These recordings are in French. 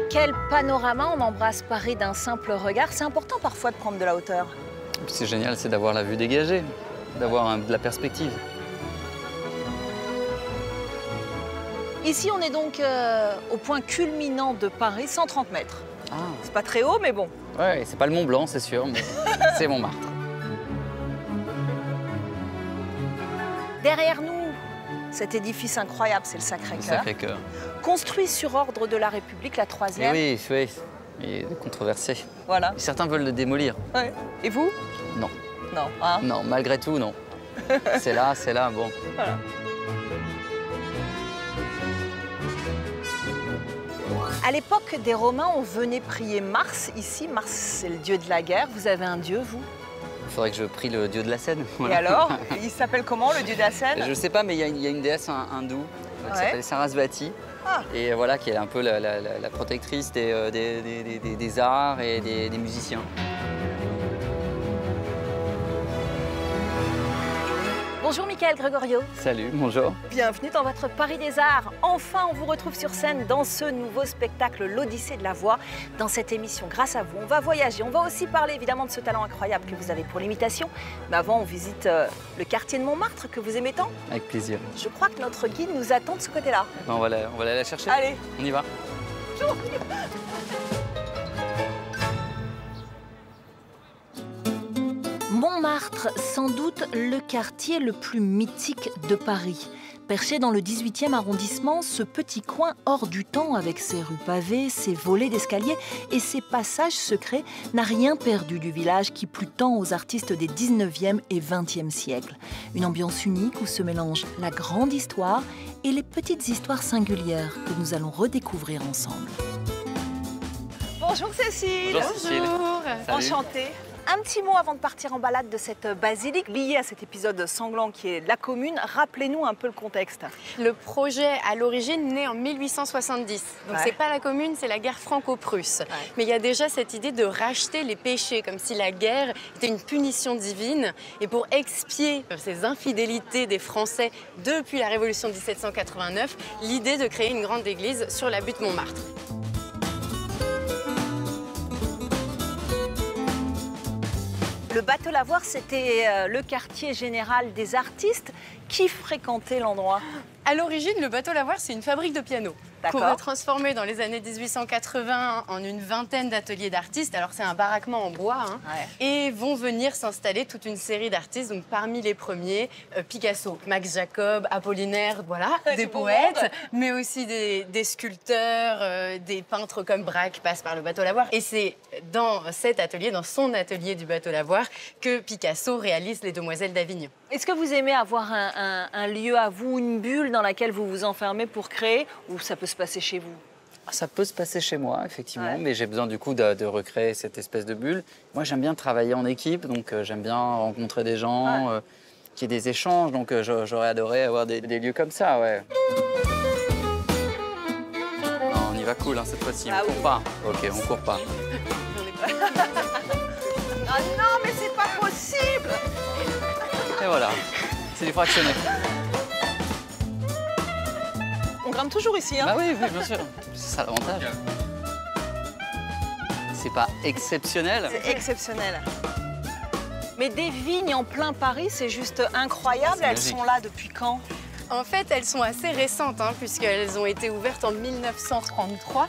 Quel panorama, on embrasse Paris d'un simple regard. C'est important parfois de prendre de la hauteur. C'est génial, c'est d'avoir la vue dégagée, d'avoir de la perspective. Ici, on est donc au point culminant de Paris, 130 mètres. Ah. C'est pas très haut, mais bon. Ouais, c'est pas le Mont Blanc, c'est sûr, mais c'est Montmartre. Derrière nous, cet édifice incroyable, c'est le Sacré-Cœur. Le Sacré-Cœur. Construit sur ordre de la République, la 3e. Oui, oui, il est controversé. Voilà. Certains veulent le démolir. Ouais. Et vous? Non. Non. Hein? Non, malgré tout, non. C'est là, bon. Voilà. À l'époque des Romains, on venait prier Mars ici. Mars, c'est le dieu de la guerre. Vous avez un dieu, vous? Il faudrait que je prie le dieu de la Seine. Voilà. Et alors? Il s'appelle comment, le dieu de la Seine? Je ne sais pas, mais il y a une déesse hindoue qui s'appelle Sarasvati. Ah. Et voilà, qui est un peu la protectrice des arts et des musiciens. Bonjour Michael Gregorio. Salut, bonjour. Bienvenue dans votre Paris des Arts. Enfin, on vous retrouve sur scène dans ce nouveau spectacle, l'Odyssée de la voix. Dans cette émission, grâce à vous, on va voyager. On va aussi parler évidemment de ce talent incroyable que vous avez pour l'imitation. Mais avant, on visite le quartier de Montmartre que vous aimez tant. Avec plaisir. Je crois que notre guide nous attend de ce côté-là. On va aller la chercher. Allez. On y va. Montmartre, sans doute le quartier le plus mythique de Paris. Perché dans le 18e arrondissement, ce petit coin hors du temps avec ses rues pavées, ses volets d'escalier et ses passages secrets n'a rien perdu du village qui plut tant aux artistes des 19e et 20e siècles. Une ambiance unique où se mélangent la grande histoire et les petites histoires singulières que nous allons redécouvrir ensemble. Bonjour Cécile. Bonjour Cécile. Bonjour. Enchantée. Un petit mot avant de partir en balade de cette basilique liée à cet épisode sanglant qui est la Commune. Rappelez-nous un peu le contexte. Le projet, à l'origine, naît en 1870. Donc, c'est pas la Commune, c'est la guerre franco-prusse. Ouais. Mais il y a déjà cette idée de racheter les péchés, comme si la guerre était une punition divine. Et pour expier ces infidélités des Français depuis la Révolution de 1789, l'idée de créer une grande église sur la butte Montmartre. Le bateau Lavoir, c'était le quartier général des artistes. Qui fréquentait l'endroit? À l'origine, le bateau Lavoir, c'est une fabrique de pianos. Qu'on va transformer dans les années 1880 en une vingtaine d'ateliers d'artistes. Alors c'est un baraquement en bois, hein, et vont venir s'installer toute une série d'artistes. Donc parmi les premiers, Picasso, Max Jacob, Apollinaire, voilà, des poètes, mais aussi des sculpteurs, des peintres comme Braque passent par le bateau Lavoir. Et c'est dans cet atelier, dans son atelier du bateau Lavoir, que Picasso réalise Les Demoiselles d'Avignon. Est-ce que vous aimez avoir un lieu à vous, une bulle dans laquelle vous vous enfermez pour créer, ou ça peut se passer chez vous? Ça peut se passer chez moi, effectivement, mais j'ai besoin du coup de recréer cette espèce de bulle. Moi, j'aime bien travailler en équipe, donc j'aime bien rencontrer des gens, qu'il y ait des échanges, donc j'aurais adoré avoir des lieux comme ça, ouais. Non, on y va cool, hein, cette fois-ci, on court pas. Ok, on court pas. Ah non, mais c'est pas possible! Et voilà, c'est du fractionné. On grimpe toujours ici, hein? Bah oui, bien sûr. C'est ça l'avantage. C'est pas exceptionnel. C'est exceptionnel. Mais des vignes en plein Paris, c'est juste incroyable. Elles sont là depuis quand? En fait, elles sont assez récentes, hein, puisqu'elles ont été ouvertes en 1933.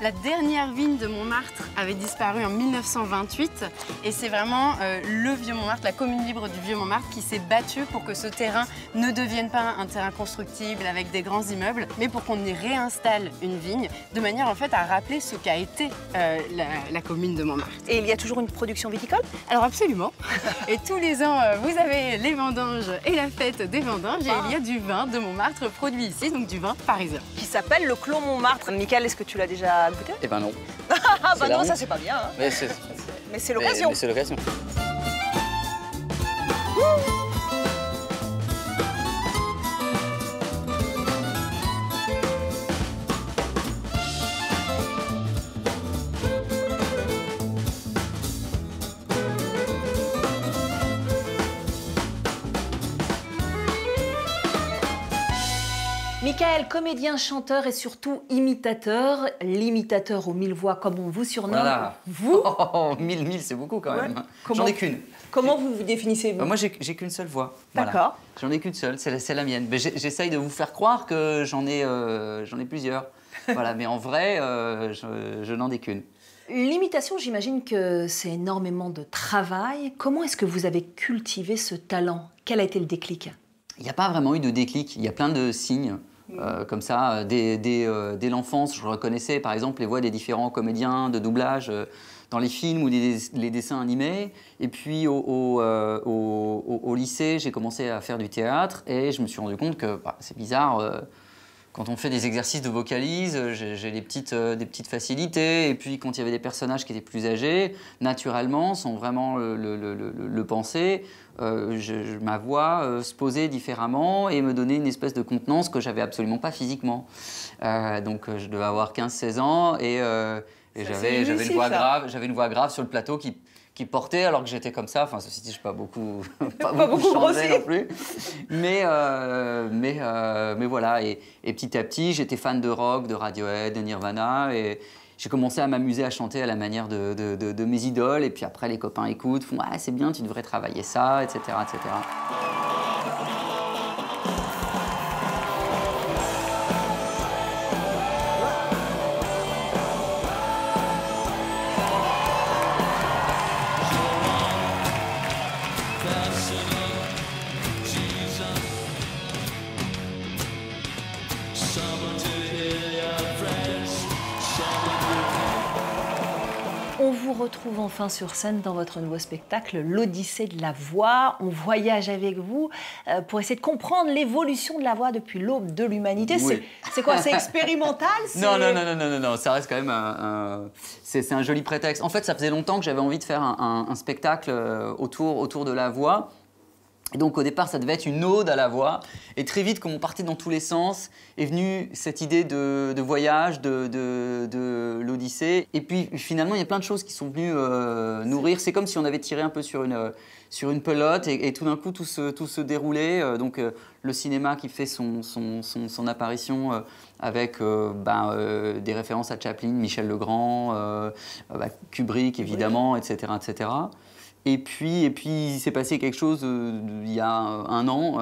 La dernière vigne de Montmartre avait disparu en 1928. Et c'est vraiment le Vieux-Montmartre, la commune libre du Vieux-Montmartre, qui s'est battue pour que ce terrain ne devienne pas un terrain constructible avec des grands immeubles, mais pour qu'on y réinstalle une vigne, de manière en fait à rappeler ce qu'a été la commune de Montmartre. Et il y a toujours une production viticole? Alors absolument. Et tous les ans, vous avez les vendanges et la fête des vendanges, et il y a du vin. vin de Montmartre produit ici, donc du vin parisien. Qui s'appelle le Clos Montmartre. Michael, est-ce que tu l'as déjà goûté? Eh ben non. Ah bah non, ça c'est pas bien. Hein. Mais c'est l'occasion. Mais c'est l'occasion. Michael, comédien, chanteur et surtout imitateur, l'imitateur aux 1000 voix comme on vous surnomme. Voilà. Vous Oh, 1000, c'est beaucoup quand même. J'en ai qu'une. Comment vous vous définissez, vous? Moi, j'ai qu'une seule voix. D'accord. Voilà. J'en ai qu'une seule, c'est la mienne. J'essaye de vous faire croire que j'en ai plusieurs. Voilà, mais en vrai, je n'en ai qu'une. L'imitation, j'imagine que c'est énormément de travail. Comment est-ce que vous avez cultivé ce talent? Quel a été le déclic? Il n'y a pas vraiment eu de déclic. Il y a plein de signes. Comme ça, dès l'enfance, je reconnaissais par exemple les voix des différents comédiens de doublage dans les films ou les dessins animés. Et puis au lycée, j'ai commencé à faire du théâtre et je me suis rendu compte que c'est bizarre. Quand on fait des exercices de vocalise, j'ai des petites facilités. Et puis quand il y avait des personnages qui étaient plus âgés, naturellement, sans vraiment le penser, ma voix se posait différemment et me donnait une espèce de contenance que j'avais absolument pas physiquement. Donc je devais avoir 15-16 ans et j'avais une voix grave sur le plateau qui portait alors que j'étais comme ça. Enfin, ceci dit, je n'ai pas beaucoup changé non plus. Mais voilà. Et petit à petit, j'étais fan de rock, de Radiohead, de Nirvana. Et j'ai commencé à m'amuser à chanter à la manière de mes idoles. Et puis après, les copains écoutent, font « Ah, c'est bien, tu devrais travailler ça, etc. etc. » On vous retrouve enfin sur scène dans votre nouveau spectacle, l'Odyssée de la voix. On voyage avec vous pour essayer de comprendre l'évolution de la voix depuis l'aube de l'humanité. Oui. C'est quoi? C'est expérimental? Non, ça reste quand même c'est un joli prétexte. En fait, ça faisait longtemps que j'avais envie de faire un spectacle autour de la voix. Et donc au départ, ça devait être une ode à la voix. Et très vite, comme on partait dans tous les sens, est venue cette idée de voyage, de l'Odyssée. Et puis finalement, il y a plein de choses qui sont venues nourrir. C'est comme si on avait tiré un peu sur une pelote et tout d'un coup, tout se déroulait. Donc le cinéma qui fait son apparition avec des références à Chaplin, Michel Legrand, Kubrick évidemment, etc. etc. Et puis il s'est passé quelque chose il y a un an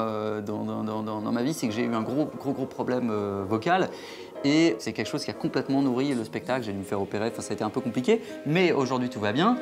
dans ma vie, c'est que j'ai eu un gros problème vocal. Et c'est quelque chose qui a complètement nourri le spectacle. J'ai dû me faire opérer, enfin, ça a été un peu compliqué. Mais aujourd'hui, tout va bien.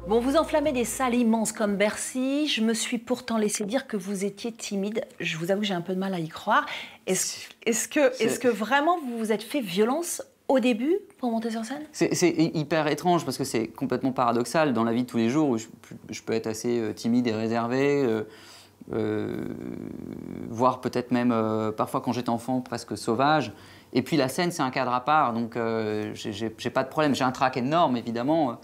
Bon, vous enflammez des salles immenses comme Bercy. Je me suis pourtant laissé dire que vous étiez timide. Je vous avoue que j'ai un peu de mal à y croire. Est-ce que vraiment vous vous êtes fait violence au début pour monter sur scène? C'est hyper étrange parce que c'est complètement paradoxal. Dans la vie de tous les jours, où je peux être assez timide et réservé, voire peut-être même, parfois quand j'étais enfant, presque sauvage. Et puis la scène, c'est un cadre à part, donc j'ai pas de problème. J'ai un trac énorme, évidemment,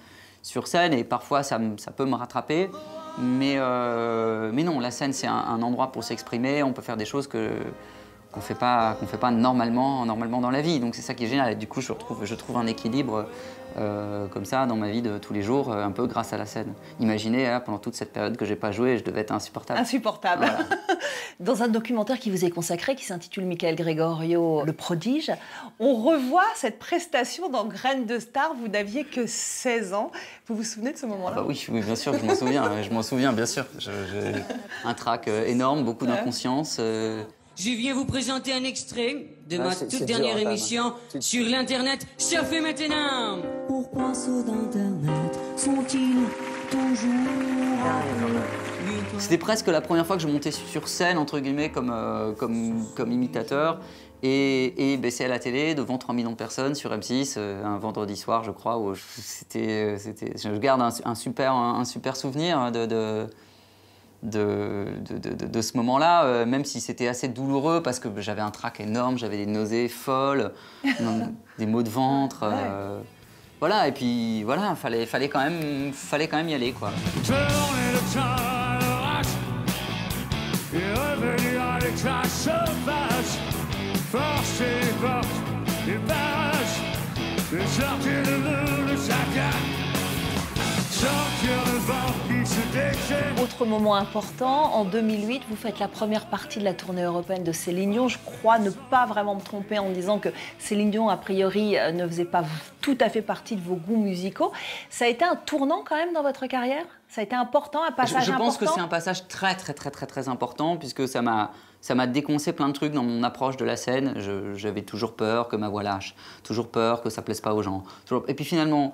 sur scène, et parfois ça peut me rattraper. Mais non, la scène, c'est un endroit pour s'exprimer. On peut faire des choses qu'on fait pas normalement dans la vie. Donc c'est ça qui est génial. Et du coup, je trouve un équilibre comme ça dans ma vie de tous les jours, un peu grâce à la scène. Imaginez, pendant toute cette période que j'ai pas joué, je devais être insupportable. Insupportable. Voilà. Dans un documentaire qui vous est consacré, qui s'intitule Michael Gregorio, Le Prodige, on revoit cette prestation dans Graines de Star. Vous n'aviez que 16 ans. Vous vous souvenez de ce moment-là? Oui, bien sûr, je m'en souviens. Je m'en souviens, bien sûr. J'ai un trac énorme, beaucoup d'inconscience. Je viens vous présenter un extrait de ma toute dernière émission sur l'Internet. Surfez maintenant! Pourquoi ceux d'Internet sont-ils toujours C'était presque la première fois que je montais sur scène, entre guillemets, comme imitateur. Et c'est à la télé, devant 3 millions de personnes, sur M6, un vendredi soir, je crois, où je garde un super souvenir de ce moment-là, même si c'était assez douloureux, parce que j'avais un trac énorme, j'avais des nausées folles, des maux de ventre. Voilà, et puis voilà, fallait quand même y aller, quoi. Autre moment important, en 2008, vous faites la première partie de la tournée européenne de Céline Dion. Je crois ne pas vraiment me tromper en disant que Céline Dion, a priori, ne faisait pas tout à fait partie de vos goûts musicaux. Ça a été un tournant quand même dans votre carrière? Ça a été important, un passage important? Je pense que c'est un passage très important, puisque ça m'a déconcé plein de trucs dans mon approche de la scène. J'avais toujours peur que ma voix lâche, toujours peur que ça plaise pas aux gens. Et puis finalement,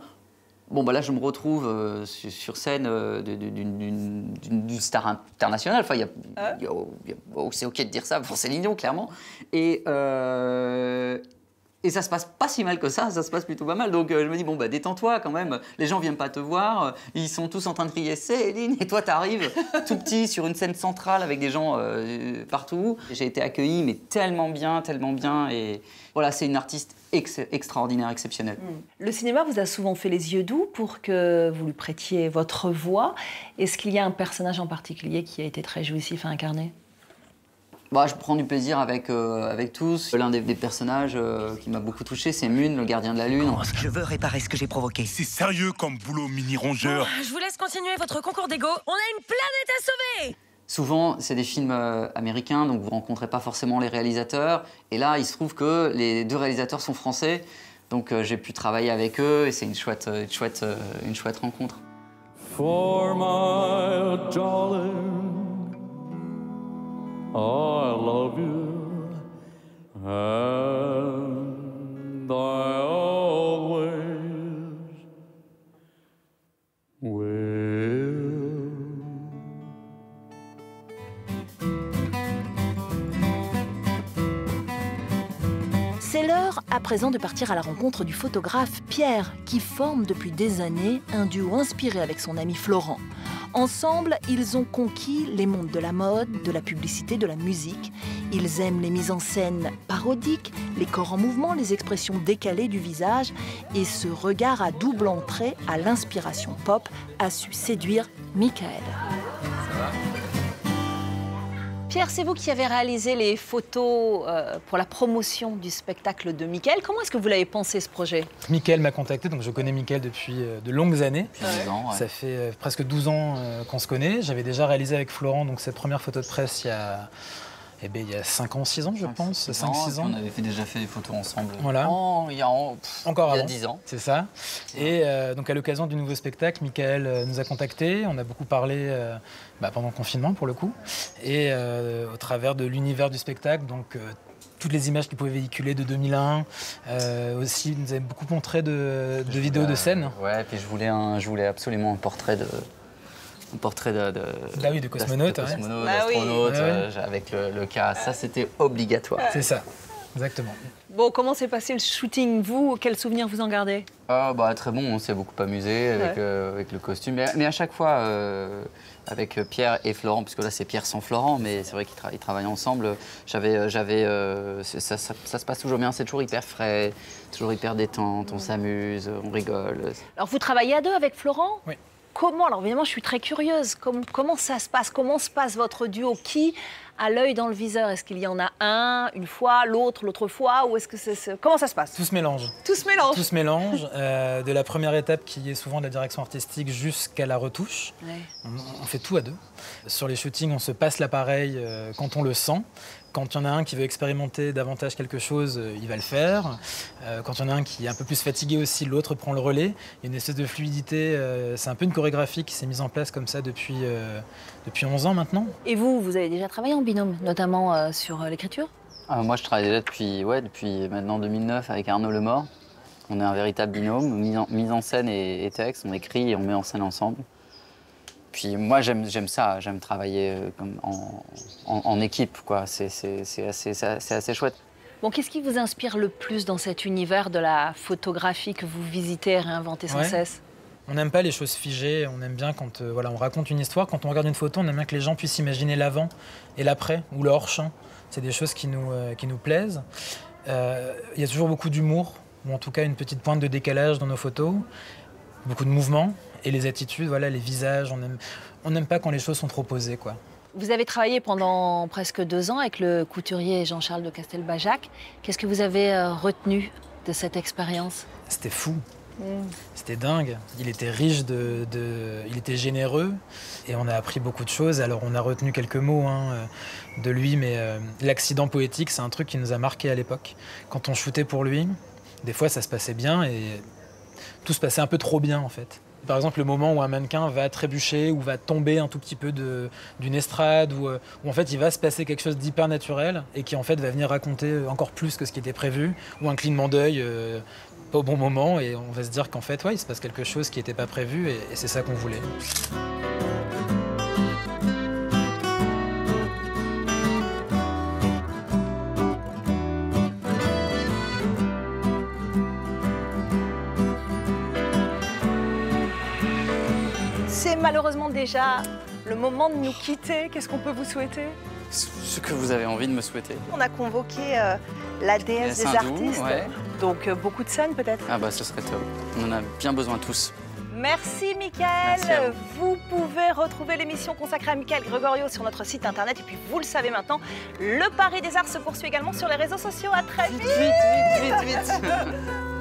bon, bah là, je me retrouve sur scène d'une star internationale. Enfin, c'est OK de dire ça pour Céline Dion, clairement. Et ça se passe pas si mal que ça se passe plutôt pas mal. Donc je me dis, bon, bah détends-toi quand même. Les gens viennent pas te voir, ils sont tous en train de crier Céline, et toi t'arrives tout petit sur une scène centrale avec des gens partout. J'ai été accueilli, mais tellement bien, et voilà, c'est une artiste extraordinaire, exceptionnelle. Le cinéma vous a souvent fait les yeux doux pour que vous lui prêtiez votre voix. Est-ce qu'il y a un personnage en particulier qui a été très jouissif à incarner? Bah, je prends du plaisir avec tous. L'un des personnages qui m'a beaucoup touché, c'est Mune, le gardien de la Lune. Je veux réparer ce que j'ai provoqué. C'est sérieux comme boulot, mini-rongeur. Je vous laisse continuer votre concours d'ego. On a une planète à sauver! Souvent, c'est des films américains, donc vous ne rencontrez pas forcément les réalisateurs. Et là, il se trouve que les 2 réalisateurs sont français. Donc j'ai pu travailler avec eux et c'est une chouette rencontre. For my darling, I love you, and I always will. C'est l'heure à présent de partir à la rencontre du photographe Pierre, qui forme depuis des années un duo inspiré avec son ami Florent. Ensemble, ils ont conquis les mondes de la mode, de la publicité, de la musique. Ils aiment les mises en scène parodiques, les corps en mouvement, les expressions décalées du visage. Et ce regard à double entrée à l'inspiration pop a su séduire Michael. Pierre, c'est vous qui avez réalisé les photos pour la promotion du spectacle de Michael. Comment est-ce que vous l'avez pensé, ce projet? Michael m'a contacté, donc je connais Michael depuis de longues années. Depuis 10 ans, ouais. Ça fait presque 12 ans qu'on se connaît. J'avais déjà réalisé avec Florent donc, cette première photo de presse il y a 5 ans, 6 ans, je pense. 5-6 ans. On avait déjà fait des photos ensemble. Voilà. Il y a 10 ans. C'est ça. Et donc, à l'occasion du nouveau spectacle, Michael nous a contactés. On a beaucoup parlé pendant le confinement, pour le coup. Et au travers de l'univers du spectacle, donc toutes les images qu'il pouvait véhiculer de 2001. Aussi, il nous avait beaucoup montré de vidéos de scène. Ouais, et puis je voulais absolument un portrait de cosmonaute, d'astronaute, avec le cas. Ça, c'était obligatoire. C'est ça, exactement. Bon, comment s'est passé le shooting, vous? Quels souvenirs vous en gardez? Très bon, on s'est beaucoup amusé avec le costume. Mais à chaque fois, avec Pierre et Florent, parce que là, c'est Pierre sans Florent, mais c'est vrai qu'ils travaillent ensemble. Ça se passe toujours bien, c'est toujours hyper frais, toujours hyper détente, on s'amuse, on rigole. Alors, vous travaillez à 2 avec Florent? Oui. Comment? Alors évidemment, je suis très curieuse. Comment ça se passe? Comment se passe votre duo? Qui a l'œil dans le viseur? Est-ce qu'il y en a un, une fois, l'autre fois? Ou est-ce que comment ça se passe? Tout se mélange. Tout se mélange. Tout se mélange. De la première étape qui est souvent de la direction artistique jusqu'à la retouche. Ouais. On fait tout à 2. Sur les shootings, on se passe l'appareil quand on le sent. Quand il y en a un qui veut expérimenter davantage quelque chose, il va le faire. Quand il y en a un qui est un peu plus fatigué aussi, l'autre prend le relais. Il y a une espèce de fluidité. C'est un peu une chorégraphie qui s'est mise en place comme ça depuis 11 ans maintenant. Et vous avez déjà travaillé en binôme, notamment sur l'écriture? Moi, je travaille déjà depuis maintenant 2009 avec Arnaud Lemort. On est un véritable binôme, mise en scène et texte. On écrit et on met en scène ensemble. Puis moi, j'aime ça, j'aime travailler en équipe, quoi. C'est assez chouette. Bon, qu'est-ce qui vous inspire le plus dans cet univers de la photographie que vous visitez et réinventez sans cesse? On n'aime pas les choses figées, on aime bien quand on raconte une histoire. Quand on regarde une photo, on aime bien que les gens puissent imaginer l'avant et l'après, ou le hors-champ. C'est des choses qui nous plaisent. Il y a toujours beaucoup d'humour, ou en tout cas une petite pointe de décalage dans nos photos. Beaucoup de mouvements et les attitudes, les visages. On n'aime pas quand les choses sont trop posées, quoi. Vous avez travaillé pendant presque 2 ans avec le couturier Jean-Charles de Castelbajac. Qu'est-ce que vous avez retenu de cette expérience? C'était fou. C'était dingue. Il était riche, il était généreux et on a appris beaucoup de choses. Alors on a retenu quelques mots de lui, mais l'accident poétique, c'est un truc qui nous a marqué à l'époque. Quand on shootait pour lui, des fois ça se passait bien et tout se passait un peu trop bien en fait. Par exemple, le moment où un mannequin va trébucher ou va tomber un tout petit peu d'une estrade, où en fait il va se passer quelque chose d'hyper naturel et qui en fait va venir raconter encore plus que ce qui était prévu, ou un clignement d'œil pas au bon moment, et on va se dire qu'en fait il se passe quelque chose qui n'était pas prévu et c'est ça qu'on voulait. C'est malheureusement déjà le moment de nous quitter. Qu'est-ce qu'on peut vous souhaiter? Ce que vous avez envie de me souhaiter. On a convoqué la déesse des artistes, donc beaucoup de scènes peut-être. Ah bah ce serait top, on en a bien besoin tous. Merci Mickaël. Vous pouvez retrouver l'émission consacrée à Mickaël Gregorio sur notre site internet. Et puis vous le savez maintenant, le Paris des Arts se poursuit également sur les réseaux sociaux. À très vite. Vite.